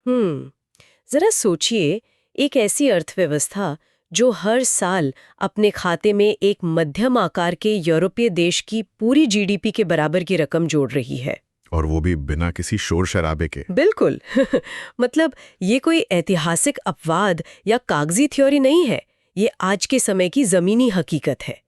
जरा सोचिए, एक ऐसी अर्थव्यवस्था जो हर साल अपने खाते में एक मध्यम आकार के यूरोपीय देश की पूरी जीडीपी के बराबर की रकम जोड़ रही है। और वो भी बिना किसी शोर शराबे के। बिल्कुल। मतलब ये कोई ऐतिहासिक अपवाद या कागजी थ्योरी नहीं है, ये आज के समय की जमीनी हकीकत है।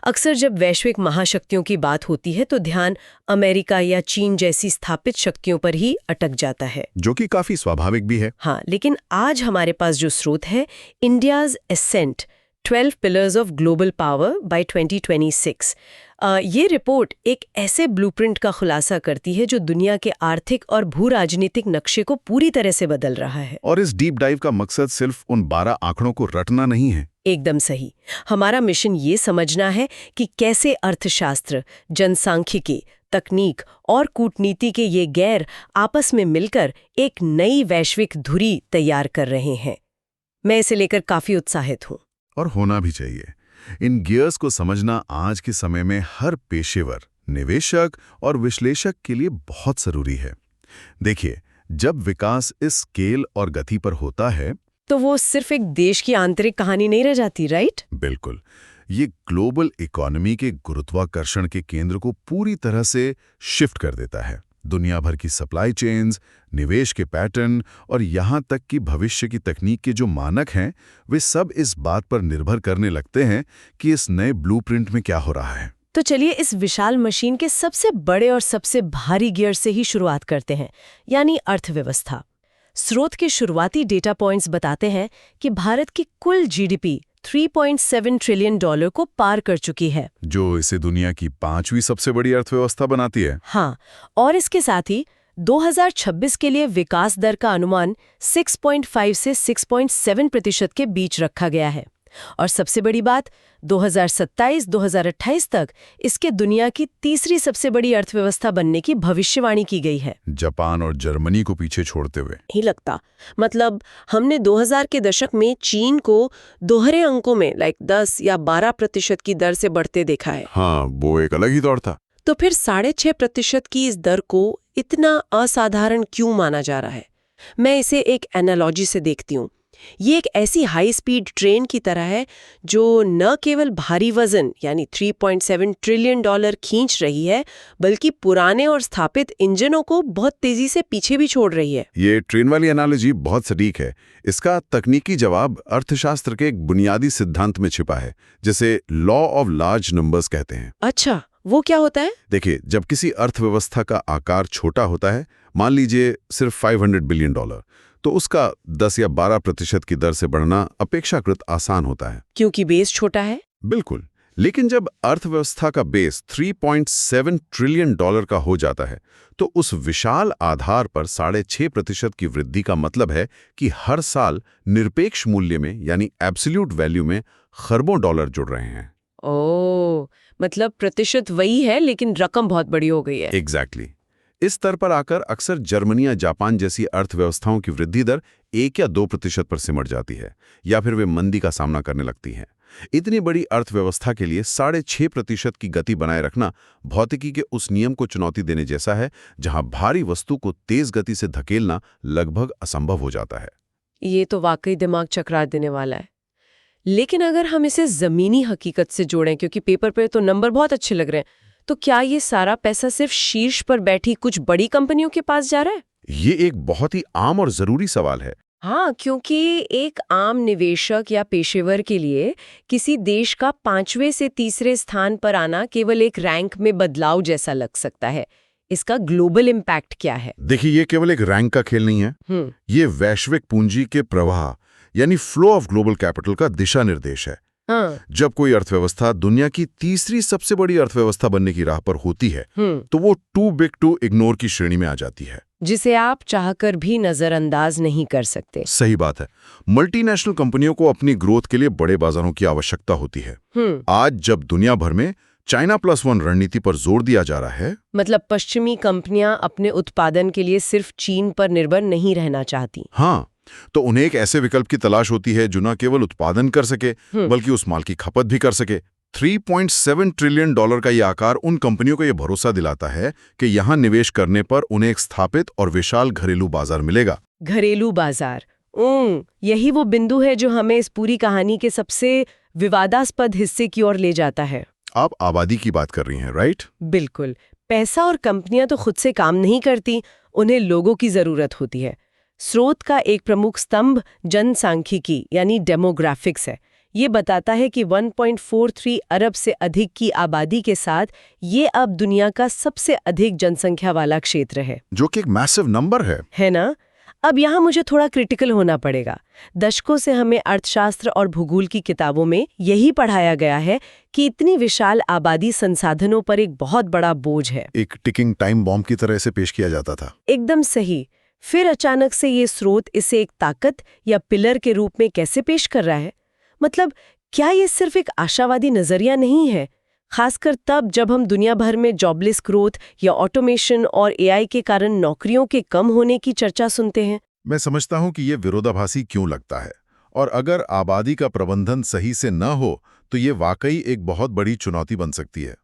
अक्सर जब वैश्विक महाशक्तियों की बात होती है तो ध्यान अमेरिका या चीन जैसी स्थापित शक्तियों पर ही अटक जाता है, जो कि काफी स्वाभाविक भी है। हाँ, लेकिन आज हमारे पास जो स्रोत है, India's ascent 12 pillars of global power by 2026, ये रिपोर्ट एक ऐसे ब्लूप्रिंट का खुलासा करती है जो दुनिया के आर्थिक और भू राजनीतिक नक्शे को पूरी तरह से बदल रहा है। और इस डीप डाइव का मकसद सिर्फ उन 12 आंकड़ों को रटना नहीं है। एकदम सही। हमारा मिशन ये समझना है कि कैसे अर्थशास्त्र, जनसांख्यिकी, तकनीक और कूटनीति के ये गैर आपस में मिलकर एक नई वैश्विक धुरी तैयार कर रहे हैं। मैं इसे लेकर काफी उत्साहित हूँ। और होना भी चाहिए। इन गियर्स को समझना आज के समय में हर पेशेवर, निवेशक और विश्लेषक के लिए बहुत जरूरी है। देखिए, जब विकास इस स्केल और गति पर होता है तो वो सिर्फ एक देश की आंतरिक कहानी नहीं रह जाती, राइट? बिल्कुल। ये ग्लोबल इकोनॉमी के गुरुत्वाकर्षण के केंद्र को पूरी तरह से शिफ्ट कर देता है। दुनिया भर की सप्लाई चेन्स, निवेश के पैटर्न और यहाँ तक कि भविष्य की तकनीक के जो मानक हैं, वे सब इस बात पर निर्भर करने लगते हैं कि इस नए ब्लूप्रिंट में क्या हो रहा है। तो चलिए इस विशाल मशीन के सबसे बड़े और सबसे भारी गियर से ही शुरुआत करते हैं, यानी अर्थव्यवस्था। स्रोत के शुरुआती डेटा पॉइंट्स बताते हैं कि भारत की कुल जीडीपी $3.7 ट्रिलियन को पार कर चुकी है, जो इसे दुनिया की 5वीं सबसे बड़ी अर्थव्यवस्था बनाती है। हाँ, और इसके साथ ही 2026 के लिए विकास दर का अनुमान 6.5 से 6.7% के बीच रखा गया है। और सबसे बड़ी बात, 2027-2028 तक इसके दुनिया की तीसरी सबसे बड़ी अर्थव्यवस्था बनने की भविष्यवाणी की गई है, जापान और जर्मनी को पीछे छोड़ते हुए। ही लगता। मतलब हमने 2000 के दशक में चीन को दोहरे अंकों में 10 या 12% की दर से बढ़ते देखा है। हाँ, वो एक अलग ही दौर था। तो फिर 6.5% की इस दर को इतना असाधारण क्यों माना जा रहा है? मैं इसे एक एनालॉजी से देखती हूँ। ये एक ऐसी हाई स्पीड ट्रेन की तरह है जो न केवल भारी वजन यानी $3.7 ट्रिलियन खींच रही है, बल्कि पुराने और स्थापित इंजनों को बहुत तेजी से पीछे भी छोड़ रही है। ये ट्रेन वाली एनालॉजी बहुत सटीक है। इसका तकनीकी जवाब अर्थशास्त्र के एक बुनियादी सिद्धांत में छिपा है, जिसे लॉ ऑफ लार्ज नंबर्स कहते हैं। अच्छा, वो क्या होता है? देखिए, जब किसी अर्थव्यवस्था का आकार छोटा होता है, मान लीजिए सिर्फ $500 बिलियन, तो उसका 10 या 12% की दर से बढ़ना अपेक्षाकृत आसान होता है, क्योंकि बेस छोटा है। बिल्कुल। लेकिन जब अर्थव्यवस्था का बेस $3.7 ट्रिलियन का हो जाता है, तो उस विशाल आधार पर 6.5% की वृद्धि का मतलब है कि हर साल निरपेक्ष मूल्य में यानी एब्सोल्यूट वैल्यू में खरबों डॉलर जुड़ रहे हैं। ओह, मतलब प्रतिशत वही है लेकिन रकम बहुत बड़ी हो गई है। एग्जैक्टली। इस स्तर पर आकर अक्सर जर्मनी या जापान जैसी अर्थव्यवस्थाओं की वृद्धि दर 1 या 2% पर सिमट जाती है, या फिर वे मंदी का सामना करने लगती हैं। इतनी बड़ी अर्थव्यवस्था के लिए 6.5% की गति बनाए रखना भौतिकी के उस नियम को चुनौती देने जैसा है, जहां भारी वस्तु को तेज गति से धकेलना लगभग असंभव हो जाता है। ये तो वाकई दिमाग चकरा देने वाला है। लेकिन अगर हम इसे जमीनी हकीकत से जोड़ें, क्योंकि पेपर पे तो नंबर बहुत अच्छे लग रहे हैं, तो क्या ये सारा पैसा सिर्फ शीर्ष पर बैठी कुछ बड़ी कंपनियों के पास जा रहा है? ये एक बहुत ही आम और जरूरी सवाल है। हाँ, क्योंकि एक आम निवेशक या पेशेवर के लिए किसी देश का 5वें से तीसरे स्थान पर आना केवल एक रैंक में बदलाव जैसा लग सकता है। इसका ग्लोबल इम्पैक्ट क्या है? देखिए, ये केवल एक रैंक का खेल नहीं है। ये वैश्विक पूंजी के प्रवाह यानी फ्लो ऑफ ग्लोबल कैपिटल का दिशा निर्देश है। हाँ। जब कोई अर्थव्यवस्था दुनिया की तीसरी सबसे बड़ी अर्थव्यवस्था बनने की राह पर होती है, तो वो टू बिग टू इग्नोर की श्रेणी में आ जाती है, जिसे आप चाहकर भी नजरअंदाज नहीं कर सकते। सही बात है। मल्टीनेशनल कंपनियों को अपनी ग्रोथ के लिए बड़े बाजारों की आवश्यकता होती है। आज जब दुनिया भर में चाइना +1 रणनीति पर जोर दिया जा रहा है, मतलब पश्चिमी कंपनियां अपने उत्पादन के लिए सिर्फ चीन पर निर्भर नहीं रहना चाहती। हाँ, तो उन्हें एक ऐसे विकल्प की तलाश होती है जो न केवल उत्पादन कर सके, बल्कि उस माल की खपत भी कर सके। $3.7 ट्रिलियन का ये आकार उन कंपनियों को ये भरोसा दिलाता है कि यहाँ निवेश करने पर उन्हें एक स्थापित और विशाल घरेलू बाजार मिलेगा। घरेलू बाजार, यही वो बिंदु है जो हमें इस पूरी कहानी के सबसे विवादास्पद हिस्से की ओर ले जाता है। आप आबादी की बात कर रही हैं, राइट? बिल्कुल। पैसा और कंपनियां तो खुद से काम नहीं करती, उन्हें लोगों की जरूरत होती है। स्रोत का एक प्रमुख स्तंभ जनसांख्यिकी यानी डेमोग्राफिक्स है। ये बताता है कि 1.43 अरब से अधिक की आबादी के साथ ये अब दुनिया का सबसे अधिक जनसंख्या वाला क्षेत्र है, जो कि एक मैसिव नंबर है ना? अब यहाँ मुझे थोड़ा क्रिटिकल होना पड़ेगा। दशकों से हमें अर्थशास्त्र और भूगोल की किताबों में यही पढ़ाया गया है कि इतनी विशाल आबादी संसाधनों पर एक बहुत बड़ा बोझ है। एक टिकिंग टाइम बॉम्ब की तरह से पेश किया जाता था। एकदम सही। फिर अचानक से ये स्रोत इसे एक ताकत या पिलर के रूप में कैसे पेश कर रहा है? मतलब क्या ये सिर्फ एक आशावादी नजरिया नहीं है? खासकर तब जब हम दुनिया भर में जॉबलेस ग्रोथ या ऑटोमेशन और एआई के कारण नौकरियों के कम होने की चर्चा सुनते हैं। मैं समझता हूं कि ये विरोधाभासी क्यों लगता है, और अगर आबादी का प्रबंधन सही से न हो तो ये वाकई एक बहुत बड़ी चुनौती बन सकती है।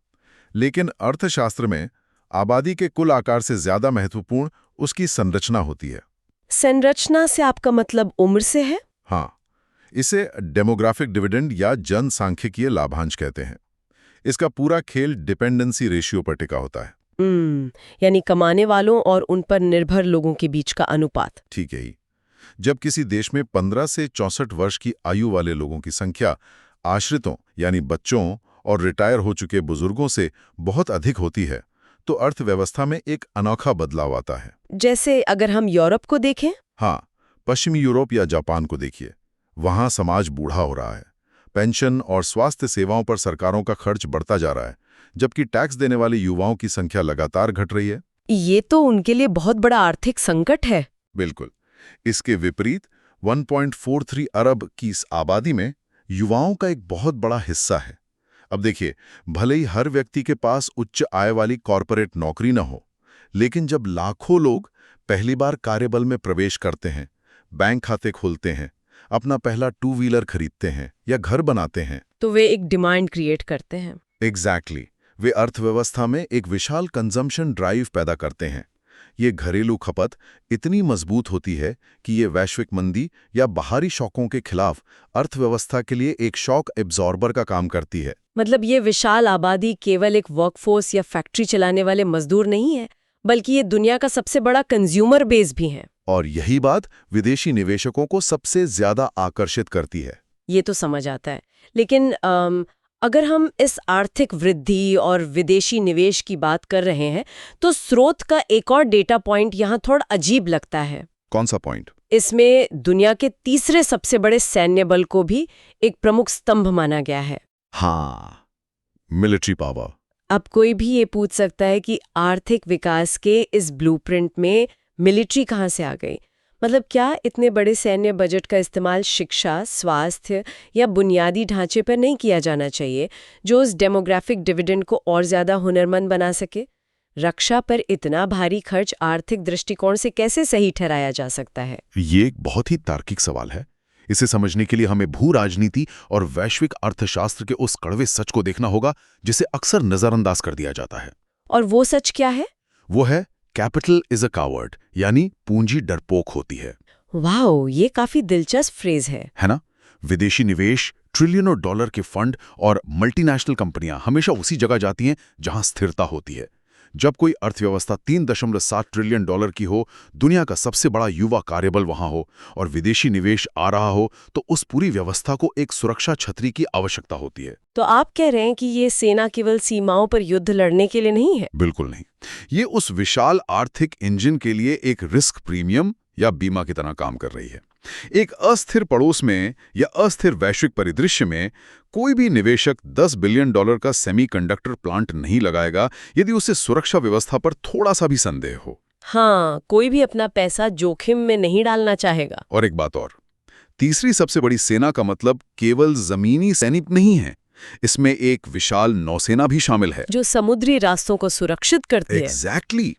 लेकिन अर्थशास्त्र में आबादी के कुल आकार से ज्यादा महत्वपूर्ण उसकी संरचना होती है। संरचना से आपका मतलब उम्र से है? हाँ, इसे डेमोग्राफिक डिविडेंड या जनसांख्यिकीय लाभांश कहते हैं। इसका पूरा खेल डिपेंडेंसी रेशियो पर टिका होता है। यानी कमाने वालों और उन पर निर्भर लोगों के बीच का अनुपात। ठीक है ही। जब किसी देश में 15 से 64 वर्ष की आयु वाले लोगों की संख्या आश्रितों यानी बच्चों और रिटायर हो चुके बुजुर्गों से बहुत अधिक होती है, तो अर्थव्यवस्था में एक अनोखा बदलाव आता है। जैसे अगर हम यूरोप को देखें? हाँ, पश्चिमी यूरोप या जापान को देखिए। वहाँ समाज बूढ़ा हो रहा है, पेंशन और स्वास्थ्य सेवाओं पर सरकारों का खर्च बढ़ता जा रहा है, जबकि टैक्स देने वाले युवाओं की संख्या लगातार घट रही है। ये तो उनके लिए बहुत बड़ा आर्थिक संकट है। बिल्कुल। इसके विपरीत 1.43 अरब की इस आबादी में युवाओं का एक बहुत बड़ा हिस्सा है। अब देखिए, भले ही हर व्यक्ति के पास उच्च आय वाली कॉर्पोरेट नौकरी न हो, लेकिन जब लाखों लोग पहली बार कार्यबल में प्रवेश करते हैं, बैंक खाते खोलते हैं, अपना पहला टू व्हीलर खरीदते हैं या घर बनाते हैं, तो वे एक डिमांड क्रिएट करते हैं। एग्जैक्टली। वे अर्थव्यवस्था में एक विशाल कंजम्पशन ड्राइव पैदा करते हैं। ये घरेलू खपत इतनी मजबूत होती है कि ये वैश्विक मंदी या बाहरी शॉकों के खिलाफ अर्थव्यवस्था के लिए एक शॉक एब्जॉर्बर का काम करती है। मतलब ये विशाल आबादी केवल एक वर्कफोर्स या फैक्ट्री चलाने वाले मजदूर नहीं है, बल्कि ये दुनिया का सबसे बड़ा कंज्यूमर बेस भी है। और यही बात विदेशी निवेशकों को सबसे ज्यादा आकर्षित करती है। ये तो समझ आता है। लेकिन अगर हम इस आर्थिक वृद्धि और विदेशी निवेश की बात कर रहे हैं, तो स्रोत का एक और डेटा पॉइंट यहाँ थोड़ा अजीब लगता है। कौन सा पॉइंट? इसमें दुनिया के तीसरे सबसे बड़े सैन्य बल को भी एक प्रमुख स्तंभ माना गया है। हाँ, मिलिट्री पावर। अब कोई भी ये पूछ सकता है कि आर्थिक विकास के इस ब्लूप्रिंट में मिलिट्री कहाँ से आ गई? मतलब क्या इतने बड़े सैन्य बजट का इस्तेमाल शिक्षा, स्वास्थ्य या बुनियादी ढांचे पर नहीं किया जाना चाहिए, जो उस डेमोग्राफिक डिविडेंड को और ज्यादा हुनरमंद बना सके? रक्षा पर इतना भारी खर्च आर्थिक दृष्टिकोण से कैसे सही ठहराया जा सकता है? ये एक बहुत ही तार्किक सवाल है। इसे समझने के लिए हमें भू राजनीति और वैश्विक अर्थशास्त्र के उस कड़वे सच को देखना होगा जिसे अक्सर नजरअंदाज कर दिया जाता है। और वो सच क्या है? वो है कैपिटल इज अ कावर्ड, यानी पूंजी डरपोक होती है। वाह, ये काफी दिलचस्प फ्रेज है ना? विदेशी निवेश, ट्रिलियनों डॉलर के फंड और मल्टीनेशनल कंपनियां हमेशा उसी जगह जाती हैं जहां स्थिरता होती है। जब कोई अर्थव्यवस्था 3.7 ट्रिलियन डॉलर की हो, दुनिया का सबसे बड़ा युवा कार्यबल वहां हो और विदेशी निवेश आ रहा हो, तो उस पूरी व्यवस्था को एक सुरक्षा छतरी की आवश्यकता होती है। तो आप कह रहे हैं कि ये सेना केवल सीमाओं पर युद्ध लड़ने के लिए नहीं है? बिल्कुल नहीं। ये उस विशाल आर्थिक इंजन के लिए एक रिस्क प्रीमियम या बीमा की तरह काम कर रही है। एक अस्थिर पड़ोस में या अस्थिर वैश्विक परिदृश्य में कोई भी निवेशक $10 बिलियन का सेमीकंडक्टर प्लांट नहीं लगाएगा यदि उसे सुरक्षा व्यवस्था पर थोड़ा सा भी संदेह हो। हाँ, कोई भी अपना पैसा जोखिम में नहीं डालना चाहेगा। और एक बात और, तीसरी सबसे बड़ी सेना का मतलब केवल जमीनी सैनिक नहीं है, इसमें एक विशाल नौसेना भी शामिल है जो समुद्री रास्तों को सुरक्षित करती है। एग्जैक्टली।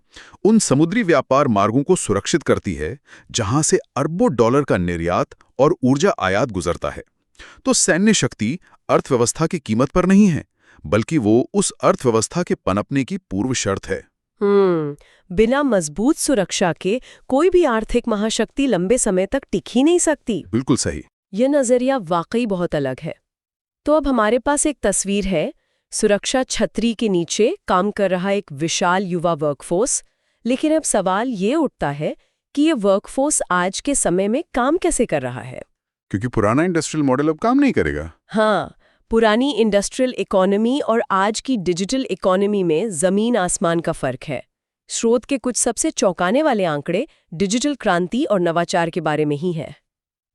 उन समुद्री व्यापार मार्गों को सुरक्षित करती है जहां से अरबों डॉलर का निर्यात और ऊर्जा आयात गुजरता है। तो सैन्य शक्ति अर्थव्यवस्था की कीमत पर नहीं है, बल्कि वो उस अर्थव्यवस्था के पनपने की पूर्व शर्त है। बिना मजबूत सुरक्षा के कोई भी आर्थिक महाशक्ति लंबे समय तक टिक ही नहीं सकती। बिल्कुल सही। यह नजरिया वाकई बहुत अलग है। तो अब हमारे पास एक तस्वीर है, सुरक्षा छतरी के नीचे काम कर रहा एक विशाल युवा वर्कफोर्स। लेकिन अब सवाल ये उठता है कि ये वर्कफोर्स आज के समय में काम कैसे कर रहा है? क्योंकि पुराना इंडस्ट्रियल मॉडल अब काम नहीं करेगा। हाँ, पुरानी इंडस्ट्रियल इकोनॉमी और आज की डिजिटल इकोनॉमी में जमीन आसमान का फर्क है। स्रोत के कुछ सबसे चौंकाने वाले आंकड़े डिजिटल क्रांति और नवाचार के बारे में ही है,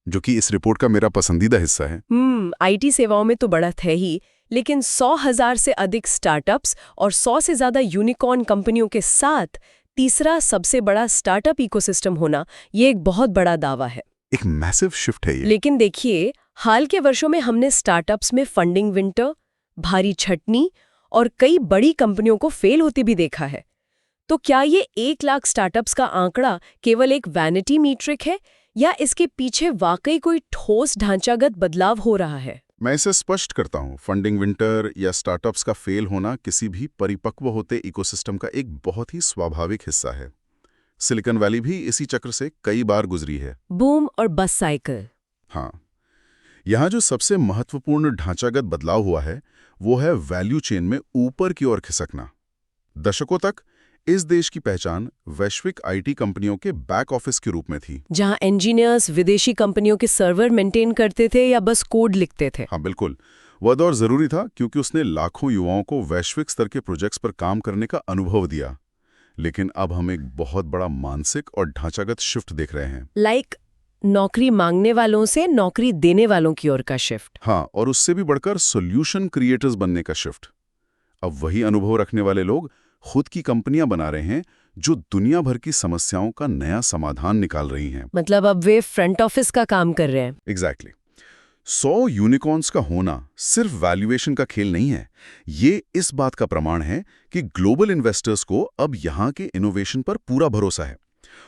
जो कि इस रिपोर्ट का मेरा पसंदीदा हिस्सा है। आईटी सेवाओं में तो बढ़त है ही, लेकिन 100,000 से अधिक स्टार्टअप्स और 100 से ज्यादा यूनिकॉर्न कंपनियों के साथ तीसरा सबसे बड़ा स्टार्टअप इकोसिस्टम होना, ये एक बहुत बड़ा दावा है। एक मैसिव शिफ्ट है ये। लेकिन देखिए, हाल के वर्षों में हमने स्टार्टअप्स में फंडिंग विंटर, भारी छटनी और कई बड़ी कंपनियों को फेल होते भी देखा है। तो क्या ये 1 लाख स्टार्टअप्स का आंकड़ा केवल एक वैनिटी मीट्रिक है, या इसके पीछे वाकई कोई ठोस ढांचागत बदलाव हो रहा है? मैं इसे स्पष्ट करता हूँ। फंडिंग विंटर या स्टार्टअप्स का फेल होना किसी भी परिपक्व होते इकोसिस्टम का एक बहुत ही स्वाभाविक हिस्सा है। सिलिकॉन वैली भी इसी चक्र से कई बार गुजरी है। बूम और बस साइकिल। हाँ, यहाँ जो सबसे महत्वपूर्ण ढांचागत बदलाव हुआ है वो है वैल्यू चेन में ऊपर की ओर खिसकना। दशकों तक इस देश की पहचान वैश्विक आईटी कंपनियों के बैक ऑफिस के रूप में थी, जहां इंजीनियर्स विदेशी कंपनियों के सर्वर मेंटेन करते थे या बस कोड लिखते थे। हाँ बिल्कुल, वह दौर जरूरी था क्योंकि उसने लाखों युवाओं को वैश्विक स्तर के प्रोजेक्ट्स पर काम करने का अनुभव दिया। लेकिन अब हम एक बहुत बड़ा मानसिक और ढांचागत शिफ्ट देख रहे हैं। नौकरी मांगने वालों से नौकरी देने वालों की ओर का शिफ्ट। हाँ, और उससे भी बढ़कर सॉल्यूशन क्रिएटर्स बनने का शिफ्ट। अब वही अनुभव रखने वाले लोग खुद की कंपनियां बना रहे हैं जो दुनिया भर की समस्याओं का नया समाधान निकाल रही हैं। मतलब अब वे फ्रंट ऑफिस का काम कर रहे हैं। एग्जैक्टली। 100 यूनिकॉर्न्स का होना सिर्फ वैल्यूएशन का खेल नहीं है, ये इस बात का प्रमाण है कि ग्लोबल इन्वेस्टर्स को अब यहाँ के इनोवेशन पर पूरा भरोसा है।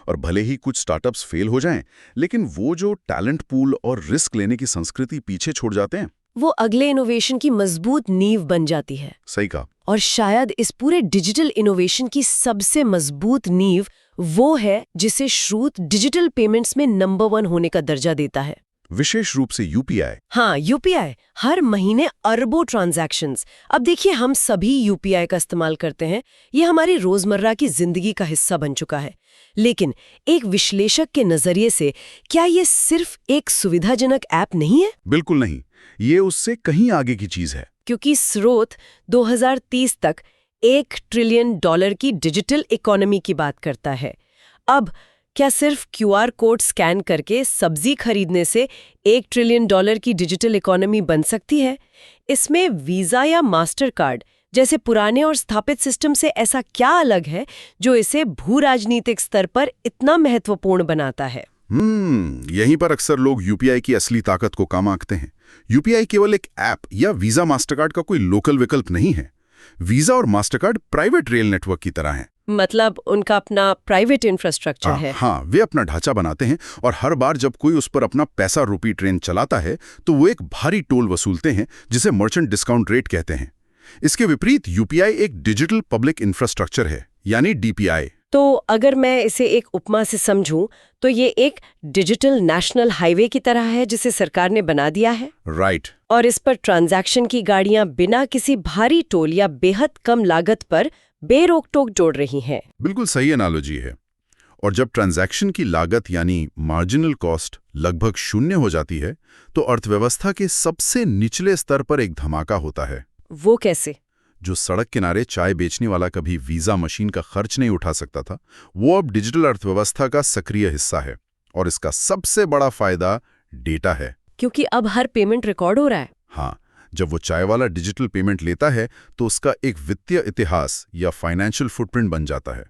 और भले ही कुछ स्टार्टअप्स फेल हो जाएं, लेकिन वो जो टैलेंट पूल और रिस्क लेने की संस्कृति पीछे छोड़ जाते हैं, वो अगले इनोवेशन की मजबूत नींव बन जाती है। सही कहा। और शायद इस पूरे डिजिटल इनोवेशन की सबसे मजबूत नींव वो है जिसे श्रुत डिजिटल पेमेंट्स में नंबर 1 होने का दर्जा देता है। विशेष रूप से यूपीआई। हाँ, यूपीआई हर महीने अरबों ट्रांजैक्शंस। अब देखिए, हम सभी यूपीआई का इस्तेमाल करते हैं, ये हमारी रोजमर्रा की जिंदगी का हिस्सा बन चुका है। लेकिन एक विश्लेषक के नजरिए से क्या ये सिर्फ एक सुविधाजनक ऐप नहीं है? बिल्कुल नहीं, ये उससे कहीं आगे की चीज है। क्योंकि स्रोत 2030 तक $1 ट्रिलियन की डिजिटल इकोनॉमी की बात करता है। अब क्या सिर्फ क्यूआर कोड स्कैन करके सब्जी खरीदने से $1 ट्रिलियन की डिजिटल इकोनॉमी बन सकती है? इसमें वीजा या मास्टर कार्ड जैसे पुराने और स्थापित सिस्टम से ऐसा क्या अलग है जो इसे भू राजनीतिक स्तर पर इतना महत्वपूर्ण बनाता है? यहीं पर अक्सर लोग यूपीआई की असली ताकत को कम आंकते हैं। यूपीआई केवल एक ऐप या वीजा मास्टरकार्ड का कोई लोकल विकल्प नहीं है। वीजा और मास्टरकार्ड प्राइवेट रेल नेटवर्क की तरह हैं। मतलब उनका अपना प्राइवेट इंफ्रास्ट्रक्चर है। हाँ, वे अपना ढांचा बनाते हैं और हर बार जब कोई उस पर अपना पैसा रुपी ट्रेन चलाता है तो वो एक भारी टोल वसूलते हैं, जिसे मर्चेंट डिस्काउंट रेट कहते हैं। इसके विपरीत यूपीआई एक डिजिटल पब्लिक इंफ्रास्ट्रक्चर है, यानी डीपीआई। तो अगर मैं इसे एक उपमा से समझूं तो ये एक डिजिटल नेशनल हाईवे की तरह है जिसे सरकार ने बना दिया है। राइट। और इस पर ट्रांजैक्शन की गाड़ियां बिना किसी भारी टोल या बेहद कम लागत पर बेरोक टोक जोड़ रही हैं। बिल्कुल सही एनालॉजी है। और जब ट्रांजैक्शन की लागत यानी मार्जिनल कॉस्ट लगभग 0 हो जाती है तो अर्थव्यवस्था के सबसे निचले स्तर पर एक धमाका होता है। वो कैसे? जो सड़क किनारे चाय बेचने वाला कभी वीजा मशीन का खर्च नहीं उठा सकता था, वो अब डिजिटल अर्थव्यवस्था का सक्रिय हिस्सा है। और इसका सबसे बड़ा फायदा डेटा है, क्योंकि अब हर पेमेंट रिकॉर्ड हो रहा है। हाँ, जब वो चाय वाला डिजिटल पेमेंट लेता है तो उसका एक वित्तीय इतिहास या फाइनेंशियल फुटप्रिंट बन जाता है।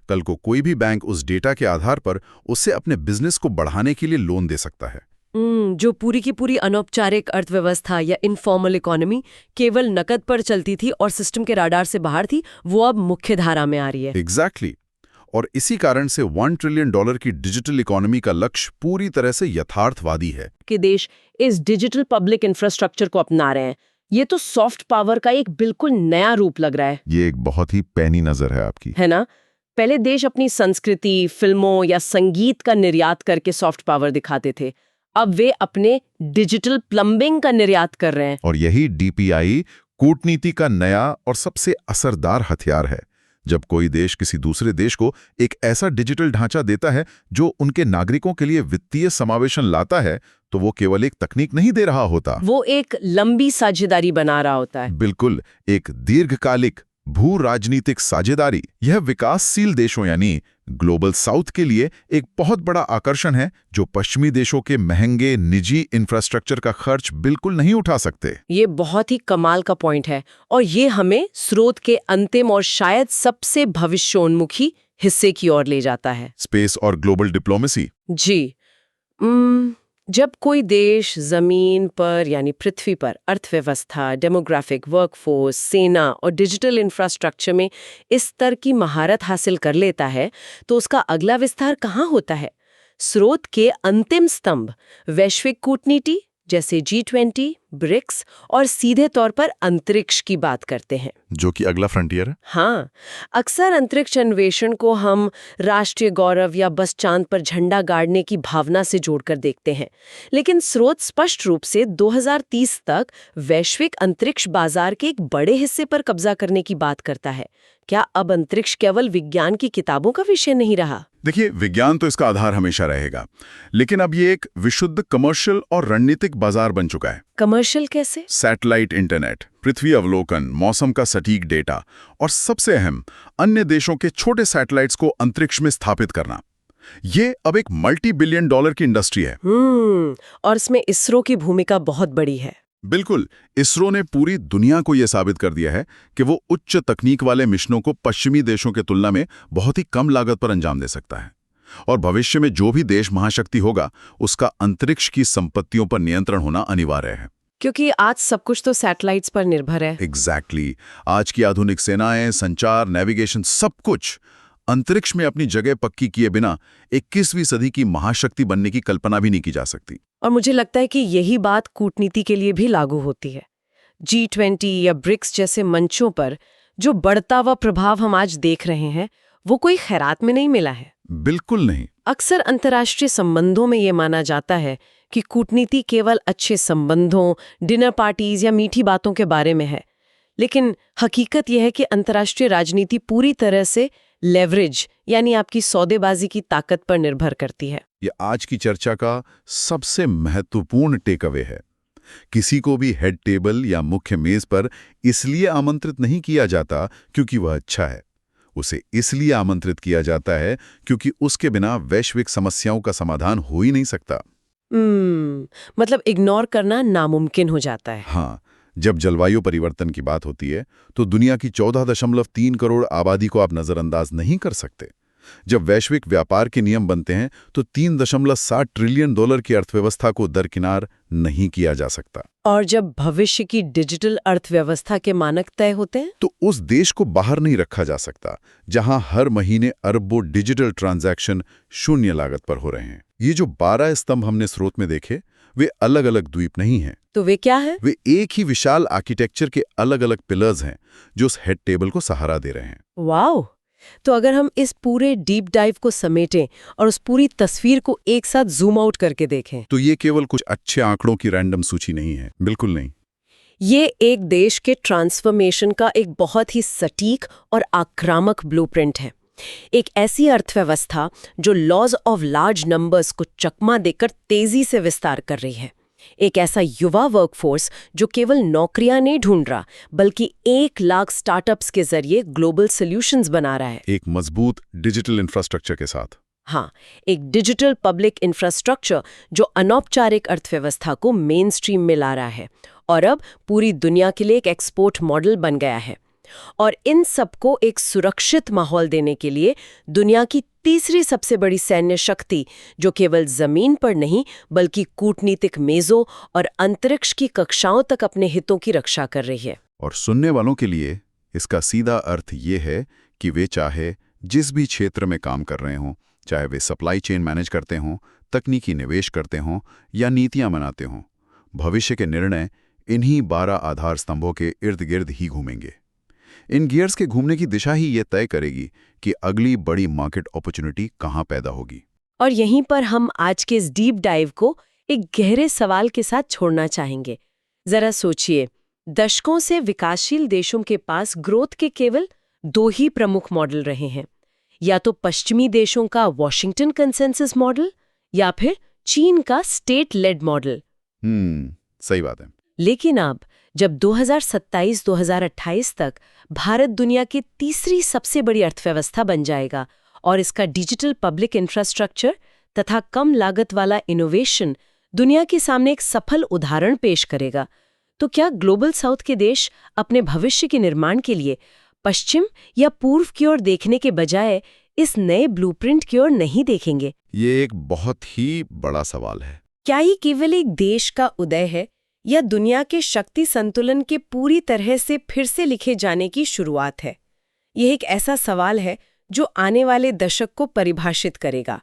कल को कोई भी बैंक उस डेटा के आधार पर उसे अपने बिजनेस को बढ़ाने के लिए लोन दे सकता है। जो पूरी की पूरी अनौपचारिक अर्थव्यवस्था या इनफॉर्मल इकोनॉमी केवल नकद पर चलती थी और सिस्टम के राडार से बाहर थी, वो अब मुख्य धारा में आ रही है। एग्जैक्टली। और इसी कारण से $1 ट्रिलियन की डिजिटल इकोनॉमी का लक्ष्य पूरी तरह से यथार्थवादी है। कि देश इस डिजिटल पब्लिक इंफ्रास्ट्रक्चर को अपना रहे हैं, ये तो सॉफ्ट पावर का एक बिल्कुल नया रूप लग रहा है। ये एक बहुत ही पैनी नजर है आपकी। है ना? पहले देश अपनी संस्कृति, फिल्मों या संगीत का निर्यात करके सॉफ्ट पावर दिखाते थे। अब वे अपने डिजिटल प्लम्बिंग का निर्यात कर रहे हैं। और यही डीपीआई कूटनीति का नया और सबसे असरदार हथियार है। जब कोई देश किसी दूसरे देश को एक ऐसा डिजिटल ढांचा देता है जो उनके नागरिकों के लिए वित्तीय समावेशन लाता है, तो वो केवल एक तकनीक नहीं दे रहा होता, वो एक लंबी साझेदारी बना रहा होता है। बिल्कुल एक दीर्घकालिक भू राजनीतिक साझेदारी। यह विकासशील देशों यानी ग्लोबल साउथ के लिए एक बहुत बड़ा आकर्षण है, जो पश्चिमी देशों के महंगे निजी इंफ्रास्ट्रक्चर का खर्च बिल्कुल नहीं उठा सकते। ये बहुत ही कमाल का पॉइंट है और ये हमें स्रोत के अंतिम और शायद सबसे भविष्योन्मुखी हिस्से की ओर ले जाता है, स्पेस और ग्लोबल डिप्लोमेसी। जी। जब कोई देश जमीन पर यानी पृथ्वी पर अर्थव्यवस्था, डेमोग्राफिक, वर्कफोर्स, सेना और डिजिटल इंफ्रास्ट्रक्चर में इस स्तर की महारत हासिल कर लेता है, तो उसका अगला विस्तार कहाँ होता है? स्रोत के अंतिम स्तंभ वैश्विक कूटनीति जैसे G20, ब्रिक्स और सीधे तौर पर अंतरिक्ष की बात करते हैं, जो कि अगला फ्रंटियर है। हाँ, अक्सर अंतरिक्ष अन्वेषण को हम राष्ट्रीय गौरव या बस चांद पर झंडा गाड़ने की भावना से जोड़कर देखते हैं, लेकिन स्रोत स्पष्ट रूप से 2030 तक वैश्विक अंतरिक्ष बाजार के एक बड़े हिस्से पर कब्जा करने की बात करता है। क्या अब अंतरिक्ष केवल विज्ञान की किताबों का विषय नहीं रहा? देखिए, विज्ञान तो इसका आधार हमेशा रहेगा, लेकिन अब ये एक विशुद्ध कमर्शियल और रणनीतिक बाजार बन चुका है। कमर्शियल कैसे? सैटेलाइट इंटरनेट, पृथ्वी अवलोकन, मौसम का सटीक डेटा और सबसे अहम, अन्य देशों के छोटे सैटेलाइट्स को अंतरिक्ष में स्थापित करना। ये अब एक $multi-billion की इंडस्ट्री है। और इसमें इसरो की भूमिका बहुत बड़ी है। बिल्कुल, इसरो ने पूरी दुनिया को यह साबित कर दिया है कि वो उच्च तकनीक वाले मिशनों को पश्चिमी देशों के तुलना में बहुत ही कम लागत पर अंजाम दे सकता है। और भविष्य में जो भी देश महाशक्ति होगा, उसका अंतरिक्ष की संपत्तियों पर नियंत्रण होना अनिवार्य है। क्योंकि आज सब कुछ तो सैटेलाइट्स पर निर्भर है। एग्जैक्टली। आज की आधुनिक सेनाएं, संचार, नेविगेशन, सब कुछ अंतरिक्ष में अपनी जगह पक्की किए बिना 21वीं सदी की महाशक्ति बनने की कल्पना भी नहीं की जा सकती। और मुझे लगता है कि यही बात कूटनीति के लिए भी लागू होती है। G20 या ब्रिक्स जैसे मंचों पर जो बढ़ता हुआ प्रभाव हम आज देख रहे हैं, वो कोई खैरात में नहीं मिला है। बिल्कुल नहीं। अक्सर अंतर्राष्ट्रीय संबंधों में ये माना जाता है कि कूटनीति केवल अच्छे संबंधों, डिनर पार्टीज या मीठी बातों के बारे में है, लेकिन हकीकत यह है कि अंतर्राष्ट्रीय राजनीति पूरी तरह से लेवरेज यानी आपकी सौदेबाजी की ताकत पर निर्भर करती है। ये आज की चर्चा का सबसे महत्वपूर्ण टेक अवे है। किसी को भी हेड टेबल या मुख्य मेज पर इसलिए आमंत्रित नहीं किया जाता क्योंकि वह अच्छा है। उसे इसलिए आमंत्रित किया जाता है क्योंकि उसके बिना वैश्विक समस्याओं का समाधान हो ही नहीं सकता। मतलब इग्नोर करना नामुमकिन हो जाता है। हाँ, जब जलवायु परिवर्तन की बात होती है तो दुनिया की 14.3 करोड़ आबादी को आप नजरअंदाज नहीं कर सकते। जब वैश्विक व्यापार के नियम बनते हैं तो $3.7 ट्रिलियन की अर्थव्यवस्था को दरकिनार नहीं किया जा सकता। और जब भविष्य की डिजिटल अर्थव्यवस्था के मानक तय होते हैं तो उस देश को बाहर नहीं रखा जा सकता जहां हर महीने अरबों डिजिटल ट्रांजैक्शन शून्य लागत पर हो रहे हैं। ये जो 12 स्तंभ हमने स्रोत में देखे, वे अलग अलग द्वीप नहीं हैं। तो वे क्या है? वे एक ही विशाल आर्किटेक्चर के अलग अलग पिलर्स हैं जो उस हेड टेबल को सहारा दे रहे हैं। वाओ! तो अगर हम इस पूरे डीप डाइव को समेटें और उस पूरी तस्वीर को एक साथ जूम आउट करके देखें, तो ये केवल कुछ अच्छे आंकड़ों की रैंडम सूची नहीं है। बिल्कुल नहीं। ये एक देश के ट्रांसफॉर्मेशन का एक बहुत ही सटीक और आक्रामक ब्लूप्रिंट है। एक ऐसी अर्थव्यवस्था जो लॉज ऑफ लार्ज नंबर्स को चकमा देकर तेजी से विस्तार कर रही है। एक ऐसा युवा वर्कफोर्स जो केवल नौकरियां नहीं ढूंढ रहा, बल्कि 1 लाख स्टार्टअप्स के जरिए ग्लोबल सॉल्यूशंस बना रहा है। एक मजबूत डिजिटल इंफ्रास्ट्रक्चर के साथ। हाँ, एक डिजिटल पब्लिक इंफ्रास्ट्रक्चर जो अनौपचारिक अर्थव्यवस्था को मेन स्ट्रीम में ला रहा है और अब पूरी दुनिया के लिए एक एक्सपोर्ट मॉडल बन गया है। और इन सबको एक सुरक्षित माहौल देने के लिए दुनिया की तीसरी सबसे बड़ी सैन्य शक्ति, जो केवल जमीन पर नहीं बल्कि कूटनीतिक मेजों और अंतरिक्ष की कक्षाओं तक अपने हितों की रक्षा कर रही है। और सुनने वालों के लिए इसका सीधा अर्थ ये है कि वे चाहे जिस भी क्षेत्र में काम कर रहे हों, चाहे वे सप्लाई चेन मैनेज करते हों, तकनीकी निवेश करते हों या नीतियां बनाते हों, भविष्य के निर्णय इन्हीं 12 आधार स्तंभों के इर्द गिर्द ही घूमेंगे। इन गियर्स के घूमने की दिशा ही ये तय करेगी कि अगली बड़ी मार्केट अपॉर्चुनिटी कहाँ पैदा होगी। और यहीं पर हम आज के इस डीप डाइव को एक गहरे सवाल के साथ छोड़ना चाहेंगे। जरा सोचिए, दशकों से विकासशील देशों के पास ग्रोथ के केवल 2 ही प्रमुख मॉडल रहे हैं, या तो पश्चिमी देशों का वॉशिंगटन कंसेंसस मॉडल या फिर चीन का स्टेट लेड मॉडल। सही बात है। लेकिन अब जब 2027-2028 तक भारत दुनिया की तीसरी सबसे बड़ी अर्थव्यवस्था बन जाएगा और इसका डिजिटल पब्लिक इंफ्रास्ट्रक्चर तथा कम लागत वाला इनोवेशन दुनिया के सामने एक सफल उदाहरण पेश करेगा, तो क्या ग्लोबल साउथ के देश अपने भविष्य के निर्माण के लिए पश्चिम या पूर्व की ओर देखने के बजाय इस नए ब्लूप्रिंट की ओर नहीं देखेंगे? ये एक बहुत ही बड़ा सवाल है। क्या ये केवल एक देश का उदय है या दुनिया के शक्ति संतुलन के पूरी तरह से फिर से लिखे जाने की शुरुआत है? यह एक ऐसा सवाल है जो आने वाले दशक को परिभाषित करेगा।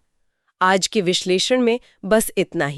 आज के विश्लेषण में बस इतना ही।